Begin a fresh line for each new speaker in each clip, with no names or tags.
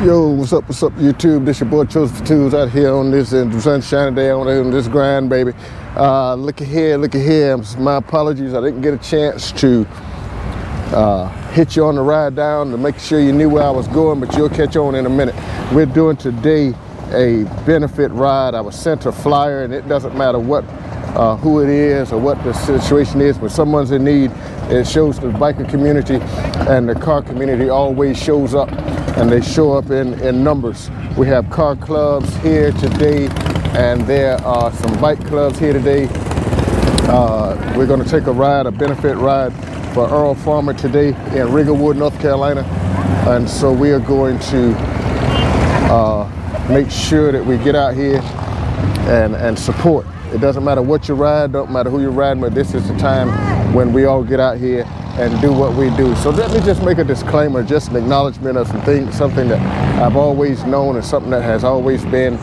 Yo, what's up, YouTube? This your boy Chosen for Twos out here on this sunshiny day on this grind, baby. Look at here. My apologies, I didn't get a chance to hit you on the ride down to make sure you knew where I was going, but you'll catch on in a minute. We're doing today a benefit ride. I was sent a flyer, and it doesn't matter what who it is or what the situation is, but someone's in need. It shows the biker community and the car community always shows up, and they show up in numbers. We have car clubs here today, and there are some bike clubs here today. We're going to take a benefit ride for Earl Farmer today in Rigglewood, North Carolina, and so we are going to make sure that we get out here and support. It doesn't matter what you ride, don't matter who you're riding with. This is the time when we all get out here and do what we do. So let me just make a disclaimer, just an acknowledgement of something that I've always known and something that has always been.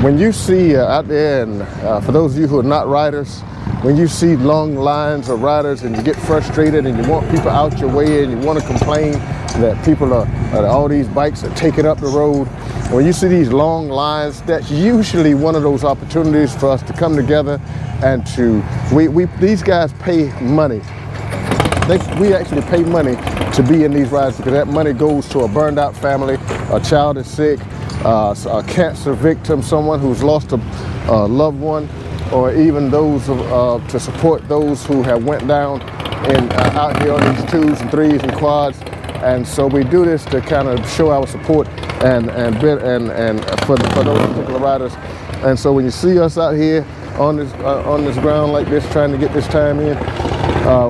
When you see out there, and for those of you who are not riders, when you see long lines of riders and you get frustrated and you want people out your way and you want to complain that people all these bikes are taking up the road, when you see these long lines, that's usually one of those opportunities for us to come together and these guys pay money. We actually pay money to be in these rides because that money goes to a burned out family, a child is sick, a cancer victim, someone who's lost a loved one, or even those to support those who have went down out here on these 2s and 3s and quads. And so we do this to kind of show our support and for those particular riders. And so when you see us out here on this ground like this, trying to get this time in,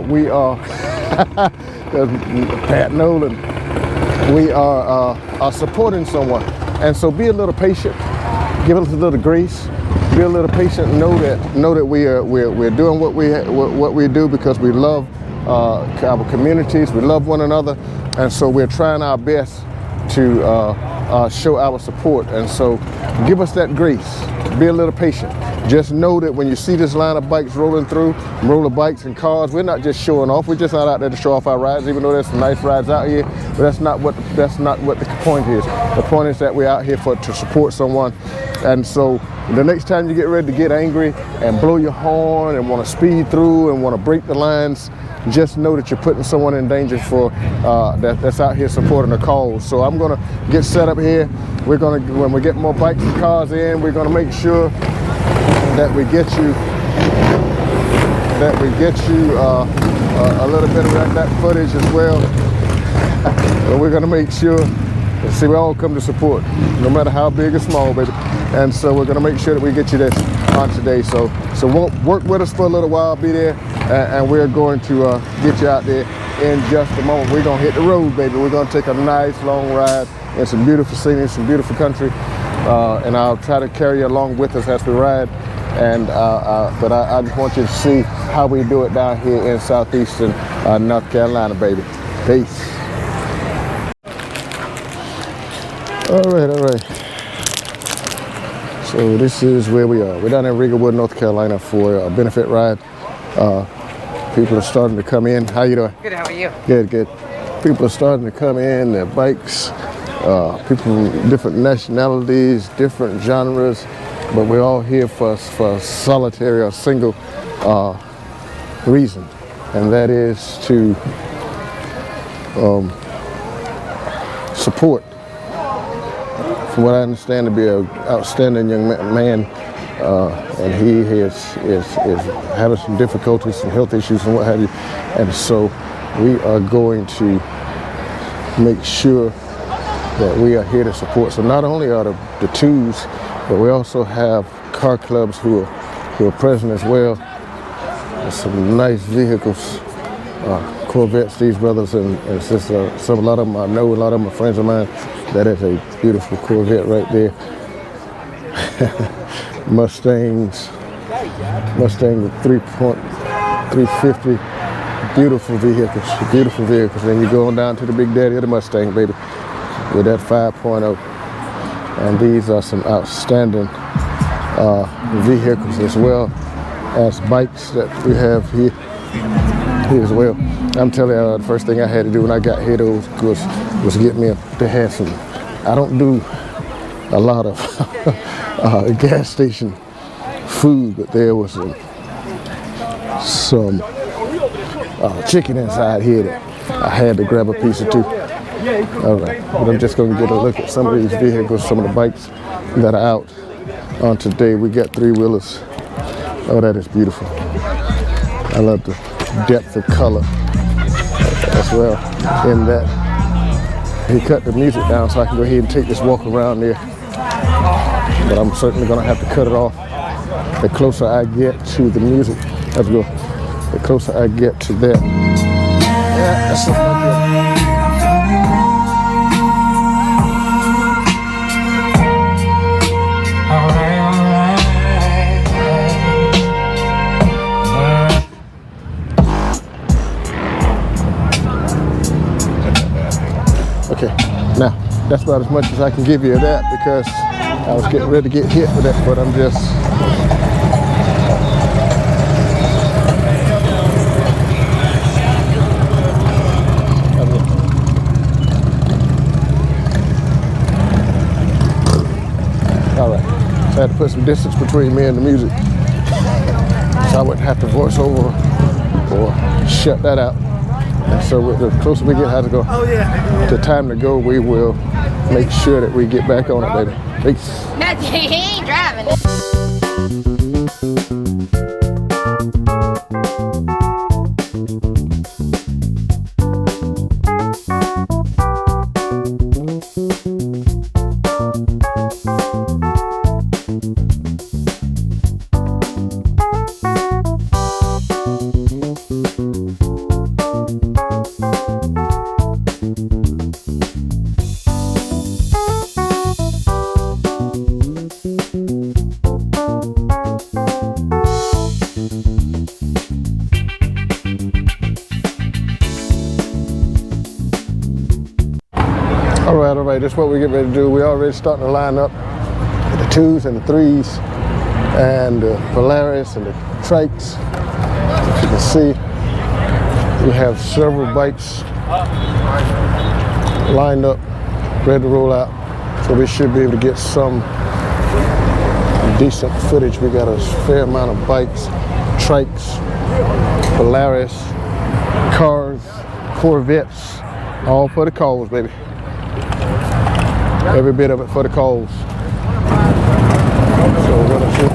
we are Pat Nolan. We are supporting someone, and so be a little patient. Give us a little grace. Be a little patient. Know that we're doing what we do because we love our communities. We love one another, and so we're trying our best to show our support. And so give us that grace. Be a little patient. Just know that when you see this line of bikes rolling through, roller bikes and cars, we're not just showing off. We're just not out there to show off our rides, even though there's some nice rides out here. But that's not what the point is. The point is that we're out here to support someone. And so the next time you get ready to get angry and blow your horn and want to speed through and want to break the lines, just know that you're putting someone in danger that's out here supporting the cause. So I'm gonna get set up here. When we get more bikes and cars in, we're gonna make sure that we get you a little bit of that footage as well. But we're gonna make sure. See, we all come to support, no matter how big or small, baby. And so we're gonna make sure that we get you this on today. So work with us for a little while, be there, and we're going to get you out there in just a moment. We're gonna hit the road, baby. We're gonna take a nice long ride in some beautiful scenery, some beautiful country, and I'll try to carry you along with us as we ride. And but I just want you to see how we do it down here in southeastern North Carolina, baby. Peace. All right. So this is where we are. We're down in Rigglewood, North Carolina for a benefit ride. People are starting to come in. How you doing?
Good, how are you?
Good. People are starting to come in, their bikes, people from different nationalities, different genres, but we're all here for a solitary or single reason, and that is to support. From what I understand to be an outstanding young man, and he is having some difficulties, some health issues and what have you, and so we are going to make sure that we are here to support. So not only are the 2s, but we also have car clubs who are present as well. There's some nice vehicles, Corvettes, these brothers and sisters. A lot of them I know, a lot of them are friends of mine. That is a beautiful Corvette right there. Mustang 350, beautiful vehicles. Then you go on down to the big daddy of the Mustang, baby, with that 5.0. And these are some outstanding vehicles as well as bikes that we have here as well. I'm telling you, the first thing I had to do when I got here was get me they had some I don't do a lot of gas station food, but there was some chicken inside here that I had to grab a piece or two. All right, but I'm just gonna get a look at some of these vehicles, some of the bikes that are out on today. We got three-wheelers. Oh, that is beautiful. I love the depth of color as well in that. He cut the music down so I can go ahead and take this walk around there. But I'm certainly gonna have to cut it off the closer I get to the music. Let's go. The closer I get to that. Yeah, that's not good. Okay, now that's about as much as I can give you of that because I was getting ready to get hit with that, but I'm just all right. So I had to put some distance between me and the music, so I wouldn't have to voice over or shut that out. And so the closer we get, how to go to time to go, we will make sure that we get back on it, baby. Peace.
No, he ain't driving.
All right, that's what we get ready to do. We're already starting to line up the 2s and the 3s and the Polaris and the trikes. As you can see, we have several bikes lined up, ready to roll out. So we should be able to get some decent footage. We got a fair amount of bikes, trikes, Polaris, cars, Corvettes, all for the cause, baby. Every bit of it for the cause. So we're gonna see.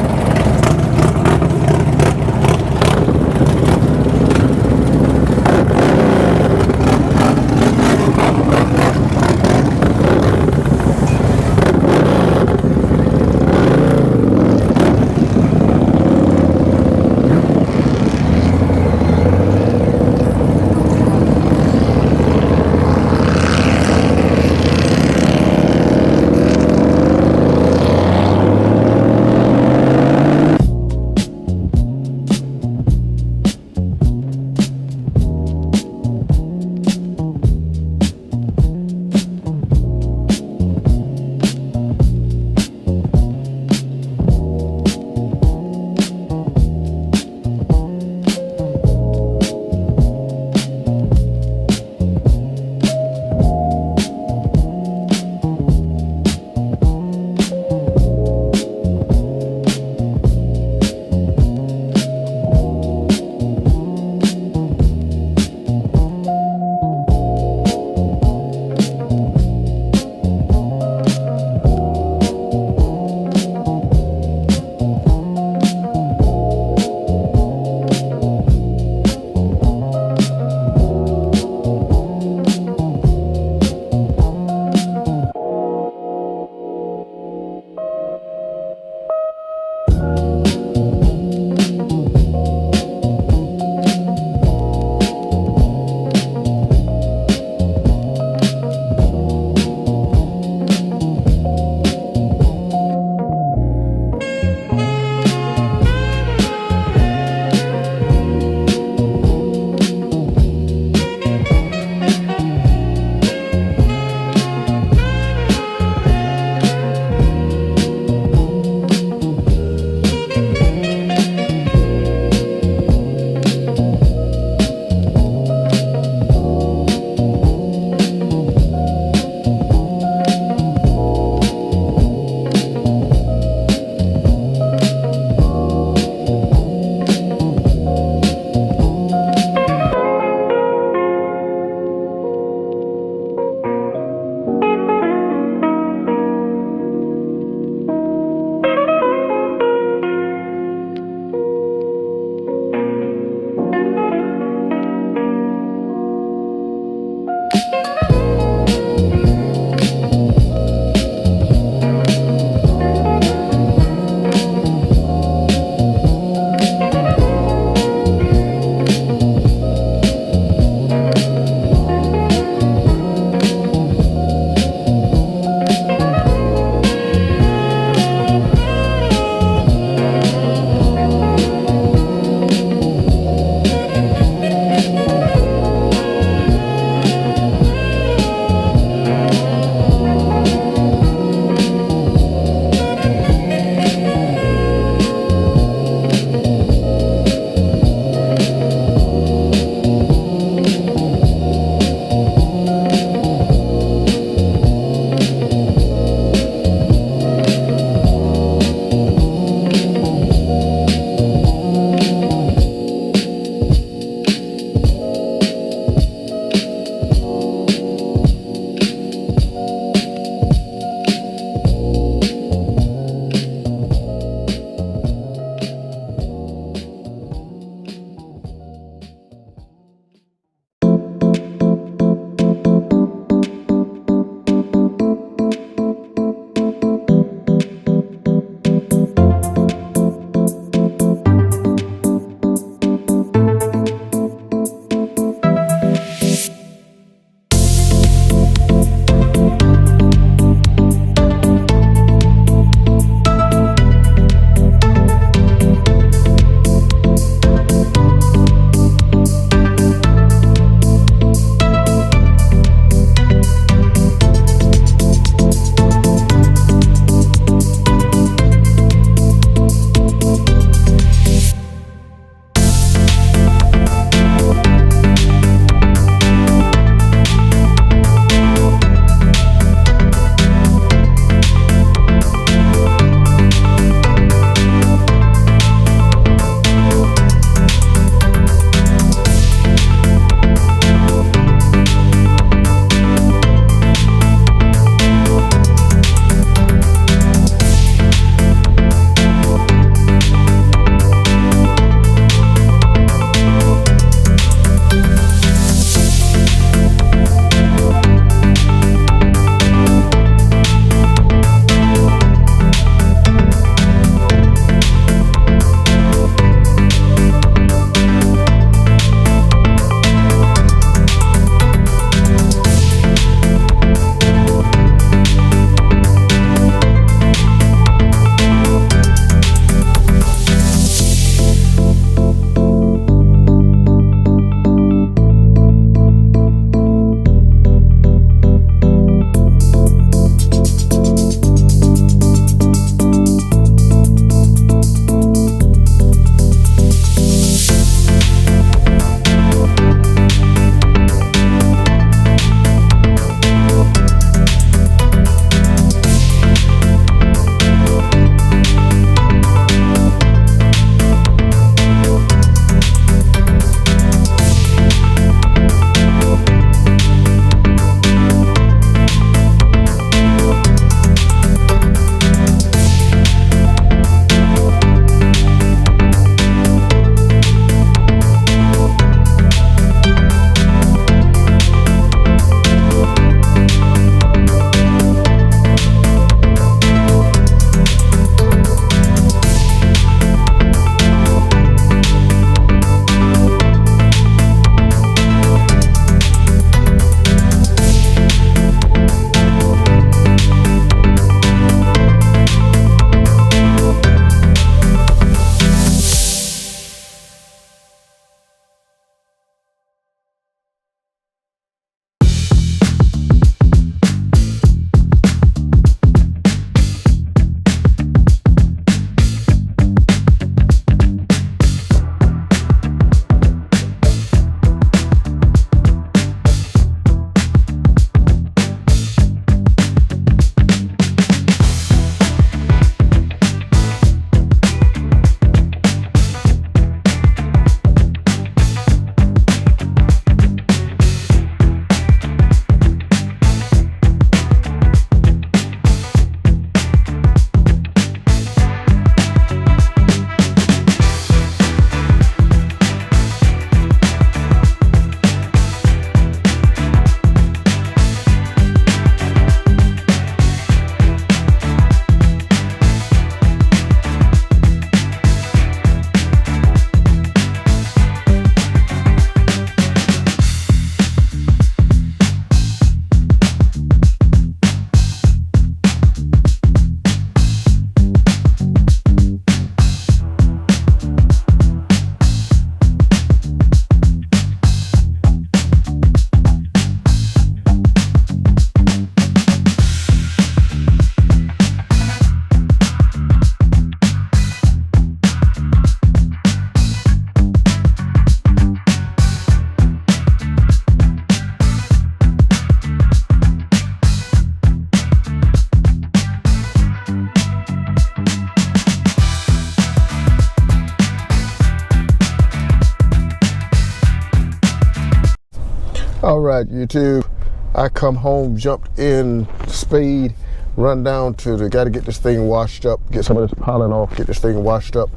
right, YouTube. I come home, jumped in speed, run down to got to get this thing washed up, get some of this pollen off, get this thing washed up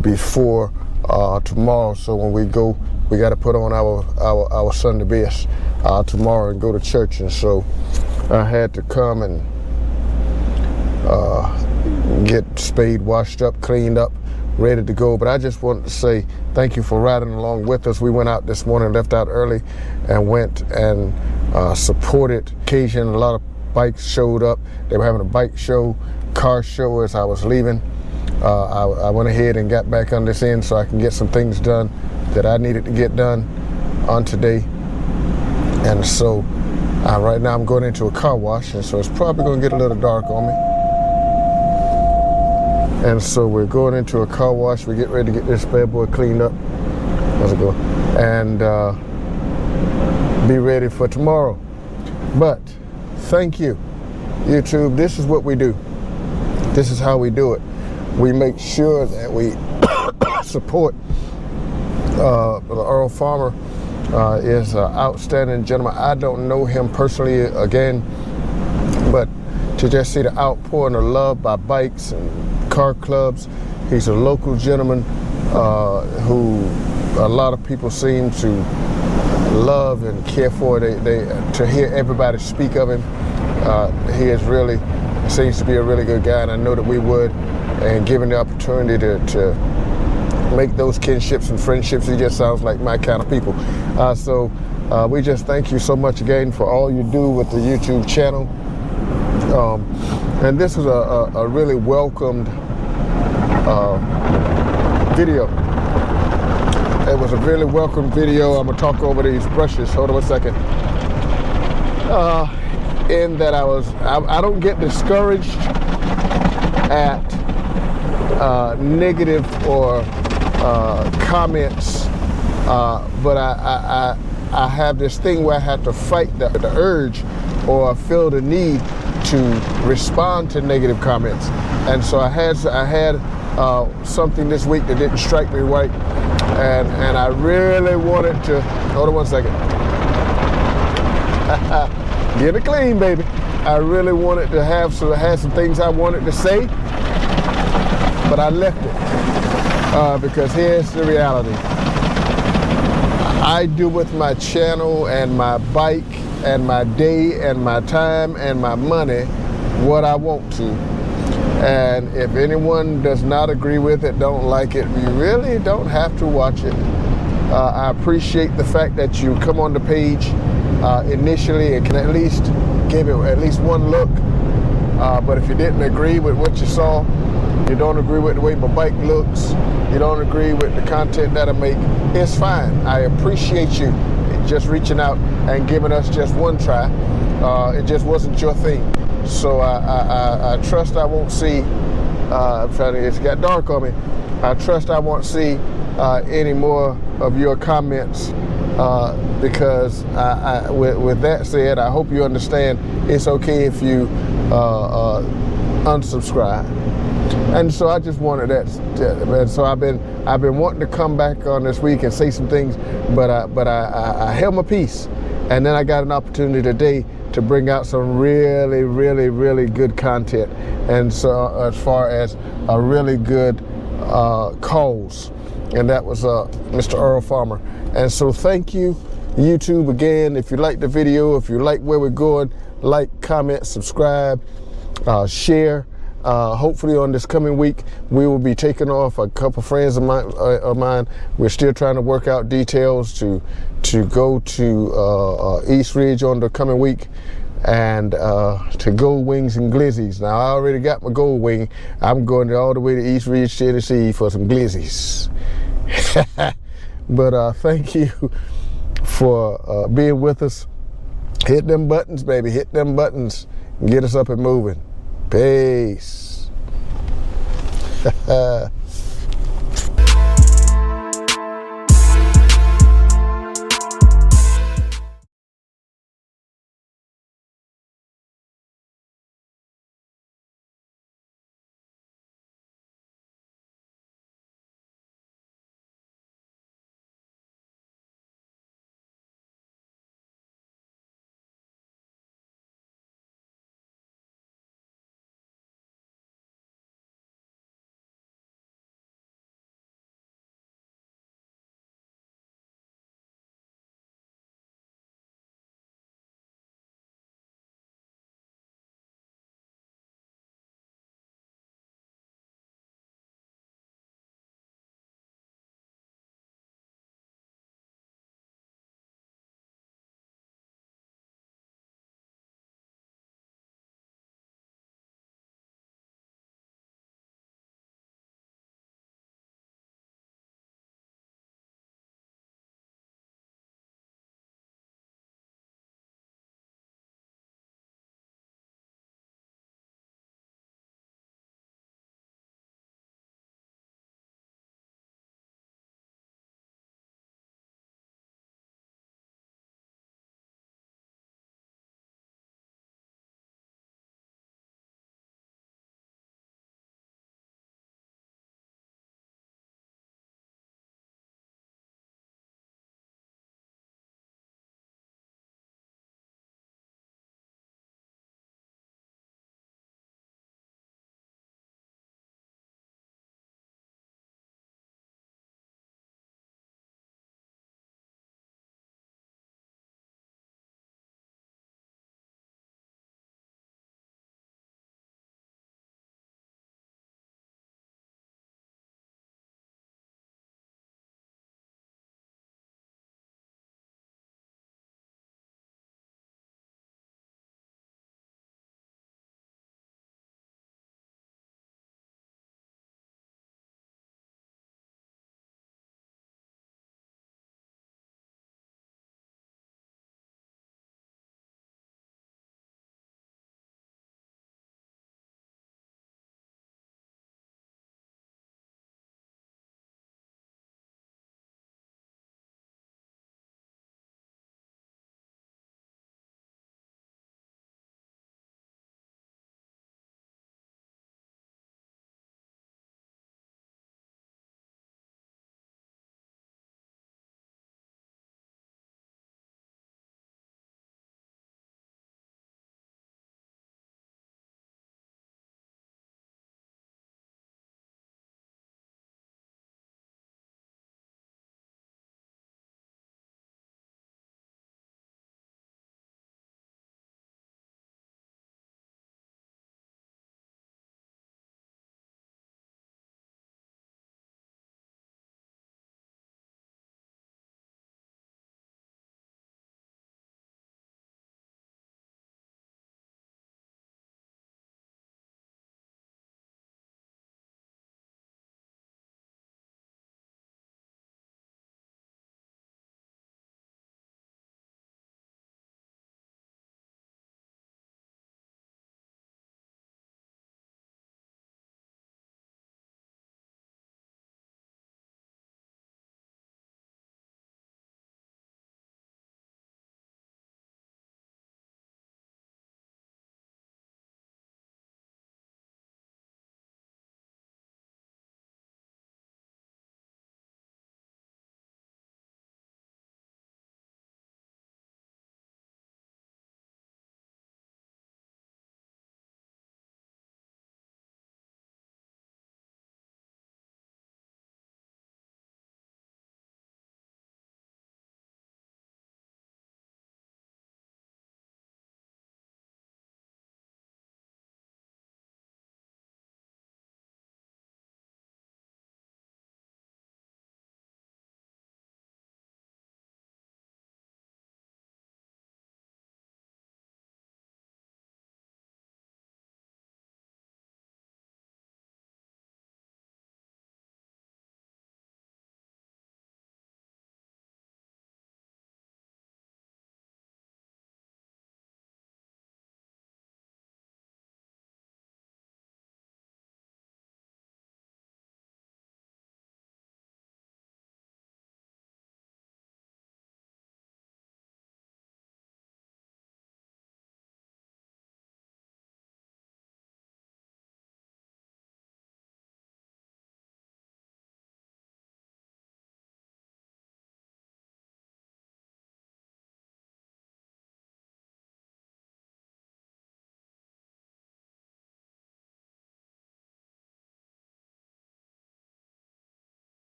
before tomorrow. So when we go, we got to put on our Sunday best tomorrow and go to church. And so I had to come and get spade washed up, cleaned up, ready to go. But I just wanted to say thank you for riding along with us. We went out this morning, left out early, and went and supported occasion. A lot of bikes showed up. They were having a bike show, car show as I was leaving. I went ahead and got back on this end so I can get some things done that I needed to get done on today. And so right now I'm going into a car wash, and so it's probably going to get a little dark on me. And so we're going into a car wash. We get ready to get this bad boy cleaned up. How's it go? And be ready for tomorrow. But thank you, YouTube. This is what we do. This is how we do it. We make sure that we support Earl Farmer. Is an outstanding gentleman. I don't know him personally again, but to just see the outpouring of love by bikes and car clubs. He's a local gentleman who a lot of people seem to love and care for. To hear everybody speak of him, he is really seems to be a really good guy, and I know that we would. And given the opportunity to make those kinships and friendships, he just sounds like my kind of people. So we just thank you so much again for all you do with the YouTube channel. And this is a really welcomed video. It was a really welcome video. I'm gonna talk over these brushes. Hold on a second. In that I don't get discouraged at negative or comments, but I have this thing where I have to fight the urge or feel the need to respond to negative comments. And so I had something this week that didn't strike me right, and I really wanted to, hold on one second. Get it clean, baby. I really wanted to have some things I wanted to say, but I left it because here's the reality. I do with my channel and my bike and my day and my time and my money what I want to. And if anyone does not agree with it, don't like it, you really don't have to watch it. I appreciate the fact that you come on the page initially and can at least give it at least one look. But if you didn't agree with what you saw, you don't agree with the way my bike looks, you don't agree with the content that I make, it's fine. I appreciate you just reaching out and giving us just one try. It just wasn't your thing. So I trust I won't see, it's got dark on me. I trust I won't see any more of your comments because with that said, I hope you understand it's okay if you unsubscribe. And so I just wanted that. And so I've been wanting to come back on this week and say some things, but I held my peace. And then I got an opportunity today to bring out some really, really, really good content. And so as far as a really good cause, and that was Mr. Earl Farmer. And so thank you, YouTube, again. If you like the video, if you like where we're going, like, comment, subscribe, share. Hopefully on this coming week, we will be taking off a couple friends of mine. We're still trying to work out details to go to East Ridge on the coming week and to Gold Wings and Glizzies. Now, I already got my Gold Wing. I'm going all the way to East Ridge, Tennessee for some Glizzies. But thank you for being with us. Hit them buttons, baby. Hit them buttons. Get us up and moving. Peace.